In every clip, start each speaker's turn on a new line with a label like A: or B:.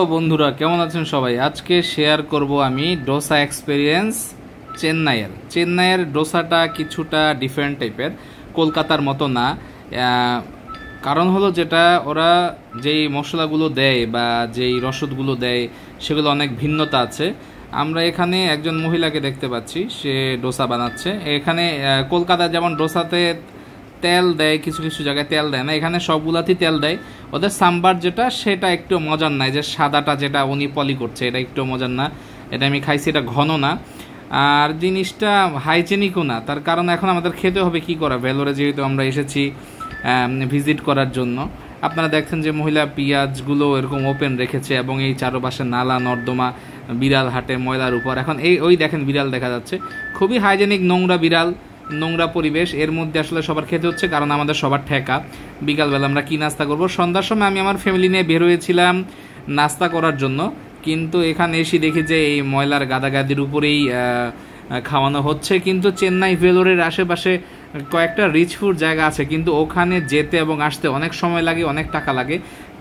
A: তো বন্ধুরা কেমন আছেন সবাই? আজকে শেয়ার করব আমি ডোসা এক্সপেরিয়েন্স চেন্নাইয়ের ডোসাটা কিছুটা ডিফারেন্ট টাইপের, কলকাতার মতো না। কারণ হলো যেটা ওরা যেই মশলাগুলো দেয় বা যেই রসদগুলো দেয় সেগুলো অনেক ভিন্নতা আছে। আমরা এখানে একজন মহিলাকে দেখতে পাচ্ছি, সে ডোসা বানাচ্ছে। এখানে কলকাতায় যেমন ডোসাতে তেল দেয়, কিছু কিছু জায়গায় তেল দেয় না, এখানে সবগুলাতেই তেল দেয়। ওদের সাম্বার যেটা সেটা একটু মজার না, যে সাদাটা যেটা উনি পলি করছে এটা একটু মজার না। এটা আমি খাইছি, এটা ঘন না, আর জিনিসটা হাইজেনিকও না। তার কারণ এখন আমাদের খেতে হবে, কি করা, ভেলোরে যেহেতু আমরা এসেছি ভিজিট করার জন্য। আপনারা দেখছেন যে মহিলা পেঁয়াজগুলো এরকম ওপেন রেখেছে এবং এই চারপাশে নালা নর্দমা, বিড়াল হাঁটে ময়লার উপর। এখন ওই দেখেন বিড়াল দেখা যাচ্ছে, খুবই হাইজেনিক, নোংরা বিড়াল, নোংরা পরিবেশ। এর মধ্যে আসলে সবার খেতে হচ্ছে, কারণ আমাদের সবার ঠেকা। বিকালবেলা আমরা কি নাস্তা করব? সন্ধ্যার সময় আমি আমার ফ্যামিলি নিয়ে বের হয়েছিলাম নাস্তা করার জন্য, কিন্তু এখানে এসে দেখি যে এই ময়লার গাদাগাদির উপরেই খাওয়ানো হচ্ছে। কিন্তু চেন্নাই ভেলোরের আশেপাশে কয়েকটা রিচ ফুড জায়গা আছে, কিন্তু ওখানে যেতে এবং আসতে অনেক সময় লাগে, অনেক টাকা লাগে।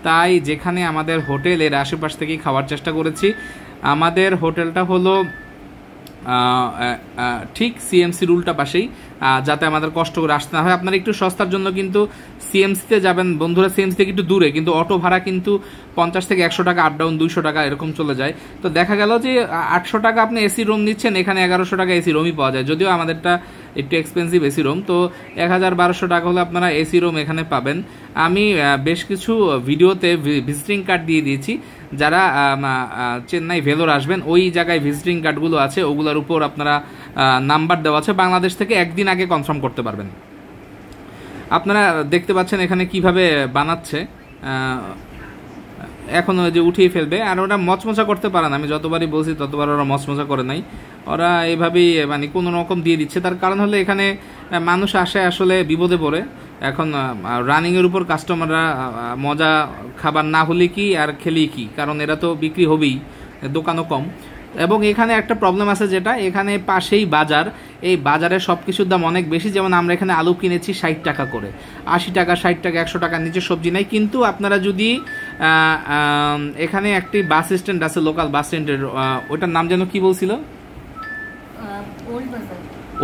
A: তাই যেখানে আমাদের হোটেল, এর আশেপাশ থেকেই খাওয়ার চেষ্টা করেছি। আমাদের হোটেলটা হলো ঠিক সিএমসির উল্টা পাশেই, যাতে আমাদের কষ্ট করে আসতে না হয়। আপনারা একটু সস্তার জন্য কিন্তু সিএমসিতে যাবেন বন্ধুরা, সিএমসি থেকে একটু দূরে, কিন্তু অটো ভাড়া কিন্তু 50 থেকে 100 টাকা, আপ ডাউন 200 টাকা এরকম চলে যায়। তো দেখা গেল যে 800 টাকা আপনি এসি রুম নিচ্ছেন, এখানে 1100 টাকা এসি রুমই পাওয়া যায়। যদিও আমাদেরটা একটু এক্সপেন্সিভ এসি রুম, তো 1000-1200 টাকা হলে আপনারা এসি রুম এখানে পাবেন। আমি বেশ কিছু ভিডিওতে ভিজিটিং কার্ড দিয়ে দিয়েছি, যারা চেন্নাই ভেলোর আসবেন ওই জায়গায় ভিজিটিং কার্ডগুলো আছে, ওগুলোর উপর আপনারা নাম্বার দেওয়া আছে, বাংলাদেশ থেকে একদিন আগে কনফার্ম করতে পারবেন। আপনারা দেখতে পাচ্ছেন এখানে কিভাবে বানাচ্ছে, এখন ওই যে উঠিয়ে ফেলবে। আর ওরা মচমচা করতে পারে না, আমি যতবারই বলছি ততবার ওরা মচমচা করে নাই, ওরা এইভাবেই মানে কোনো রকম দিয়ে দিচ্ছে। তার কারণ হলো এখানে মানুষ আসে আসলে বিপদে পড়ে। এখন রানিংয়ের উপর কাস্টমাররা মজা খাবার না হলে কি আর খেলেই কি, কারণ এরা তো বিক্রি হবেই, দোকানও কম। এবং এখানে একটা প্রবলেম আছে, যেটা এখানে পাশেই বাজার, এই বাজারে সব কিছুর দাম অনেক বেশি। যেমন আমরা এখানে আলু কিনেছি 60 টাকা করে, 80 টাকা, 60 টাকা, 100 টাকার নিচে সবজি নাই। কিন্তু আপনারা যদি এখানে একটি বাস স্ট্যান্ড আছে, লোকাল বাস স্ট্যান্ডের, ওইটার নাম যেন কি বলছিল,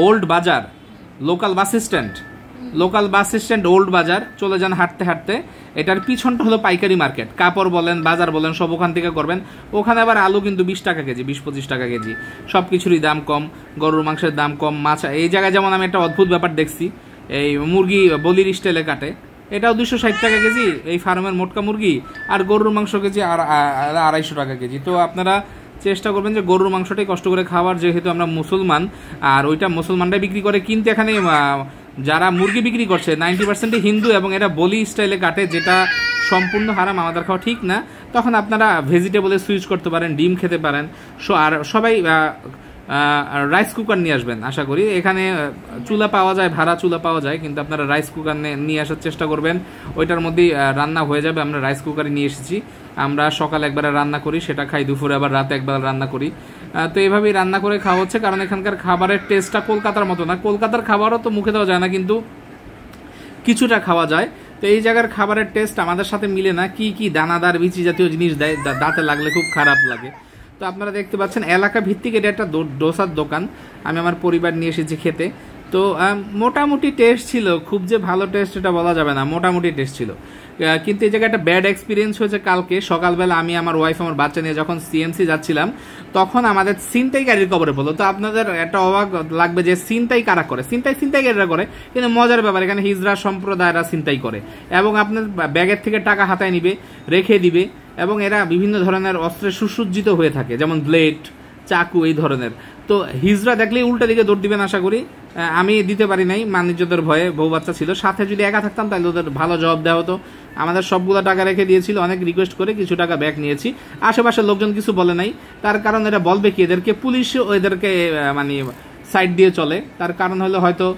A: ওল্ড বাজার, লোকাল বাস স্ট্যান্ড ওল্ড বাজার, চলে যান হাঁটতে হাঁটতে। এটার পিছনটা হলো পাইকারি মার্কেট, কাপড় বলেন, বাজার বলেন, সব ওখান থেকে করবেন। ওখানে আবার আলু কিন্তু 20 টাকা কেজি, 20-25 টাকা কেজি, সব কিছুরই দাম কম, গরুর মাংসের দাম কম, মাছ। এই জায়গায় যেমন আমি একটা অদ্ভুত ব্যাপার দেখছি, এই মুরগি বলির স্টাইলে কাটে, এটাও 260 টাকা কেজি, এই ফার্মের মোটকা মুরগি। আর গরুর মাংস কেজি আর 250 টাকা কেজি। তো আপনারা চেষ্টা করবেন যে গরুর মাংসটাই কষ্ট করে খাওয়ার, যেহেতু আমরা মুসলমান, আর ওইটা মুসলমানরাই বিক্রি করে। কিন্তু এখানে যারা মুরগি বিক্রি করছে 90% হিন্দু, এবং এটা বলি স্টাইলে কাটে, যেটা সম্পূর্ণ হারাম, আমাদের খাওয়া ঠিক না। তখন আপনারা ভেজিটেবলে সুইচ করতে পারেন, ডিম খেতে পারেন। আর সবাই রাইস কুকার নিয়ে আসবেন, আশা করি। এখানে চুলা পাওয়া যায়, ভাড়া চুলা পাওয়া যায়, কিন্তু আপনারা রাইস কুকার নিয়ে আসার চেষ্টা করবেন, ওইটার মধ্যেই রান্না হয়ে যাবে। আমরা রাইস কুকারে নিয়ে এসেছি, আমরা সকালে একবারে রান্না করি, সেটা খাই, দুপুরে আবার রাতে একবার রান্না করি। তো এইভাবেই রান্না করে খাওয়া হচ্ছে, কারণ এখানকার খাবারের টেস্টটা কলকাতার মতো না। কলকাতার খাবারও তো মুখে দেওয়া যায় না, কিন্তু কিছুটা খাওয়া যায়। তো এই জায়গার খাবারের টেস্ট আমাদের সাথে মিলে না, কি দানাদার বিচি জাতীয় জিনিস দেয়, দাঁতে লাগলে খুব খারাপ লাগে। তো আপনারা দেখতে পাচ্ছেন এলাকা ভিত্তিক এটা একটা ডোসার দোকান, আমি আমার পরিবার নিয়ে এসেছি খেতে। তো মোটামুটি টেস্ট ছিল, খুব যে ভালো টেস্ট এটা বলা যাবে না, মোটামুটি টেস্ট ছিল। কিন্তু এই জায়গায় একটা ব্যাড এক্সপিরিয়েন্স হয়েছে। কালকে সকালবেলা আমি, আমার ওয়াইফ, আমার বাচ্চা নিয়ে যখন সিএমসি যাচ্ছিলাম, তখন আমাদের ছিনতাইকারীর কবরে পড়লো। তো আপনাদের একটা অবাক লাগবে যে ছিনতাই কারা করে, ছিনতাইকারীরা করে। কিন্তু মজার ব্যাপার, এখানে হিজড়া সম্প্রদায়রা ছিনতাই করে, এবং আপনার ব্যাগের থেকে টাকা হাতায় নিবে, রেখে দিবে। এবং এরা বিভিন্ন ধরনের অস্ত্রে সুসজ্জিত হয়ে থাকে, যেমন ব্লেড, চাকু, এই ধরনের। তো হিজড়া দেখলেই উল্টা দিকে দৌড় দিবেন, আশা করি। আমি দিতে পারি নাই, বাণিজ্যদের ভয়ে, বউ বাচ্চা ছিল সাথে। যদি একা থাকতাম তাহলে ওদের ভালো জবাব দেওয়া হতো। আমাদের সবগুলো টাকা রেখে দিয়েছিল, অনেক রিকোয়েস্ট করে কিছু টাকা ব্যাক নিয়েছি। আশেপাশের লোকজন কিছু বলে নাই, তার কারণ এরা বলবে কি, এদেরকে পুলিশও এদেরকে মানে সাইড দিয়ে চলে। তার কারণ হলো হয়তো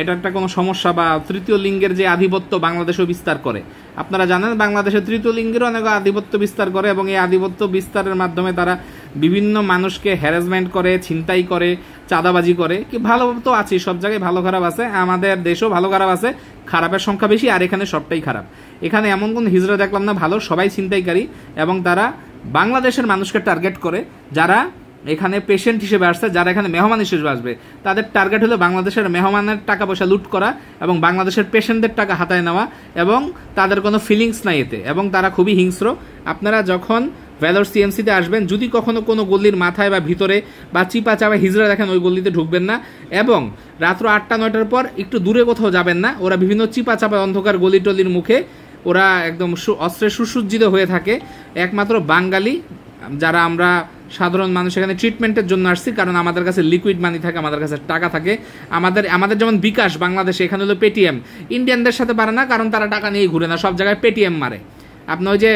A: এটা একটা কোনো সমস্যা, বা তৃতীয় লিঙ্গের যে আধিপত্য বাংলাদেশও বিস্তার করে। আপনারা জানেন বাংলাদেশের তৃতীয় লিঙ্গেরও অনেক আধিপত্য বিস্তার করে, এবং এই আধিপত্য বিস্তারের মাধ্যমে তারা বিভিন্ন মানুষকে হ্যারাসমেন্ট করে, ছিনতাই করে, চাঁদাবাজি করে। কি ভালো তো আছে, সব জায়গায় ভালো খারাপ আছে, আমাদের দেশেও ভালো খারাপ আছে, খারাপের সংখ্যা বেশি, আর এখানে সবটাই খারাপ। এখানে এমন কোন হিজড়া দেখলাম না ভালো, সবাই ছিনতাইকারী, এবং তারা বাংলাদেশের মানুষকে টার্গেট করে, যারা এখানে পেশেন্ট হিসেবে আসছে, যারা এখানে মেহমান হিসেবে আসবে, তাদের টার্গেট হলো বাংলাদেশের মেহমানের টাকা পয়সা লুট করা এবং বাংলাদেশের পেশেন্টদের টাকা হাতায় নেওয়া, এবং তাদের কোনো ফিলিংস নাই এতে, এবং তারা খুবই হিংস্র। আপনারা যখন ভ্যালোর সিএমসিতে আসবেন, যদি কখনো কোনো গলির মাথায় বা ভিতরে বা চিপা চাপা হিজড়া দেখেন, ওই গলিতে ঢুকবেন না, এবং রাত্র 8টা-9টার পর একটু দূরে কোথাও যাবেন না। ওরা বিভিন্ন চিপা চাপা অন্ধকার গলি টলির মুখে ওরা একদম অস্ত্রে সুসজ্জিত হয়ে থাকে। একমাত্র বাঙালি যারা আমরা সাধারণ মানুষ এখানে ট্রিটমেন্টের জন্য আসছি, কারণ আমাদের কাছে লিকুইড মানি থাকে, আমাদের কাছে টাকা থাকে। আমাদের যেমন বিকাশ বাংলাদেশে, এখানে হলো পেটিএম। ইন্ডিয়ানদের সাথে পারে না, কারণ তারা টাকা নিয়ে ঘুরে না, সব জায়গায় পেটিএম মারে। আপনি ওই যে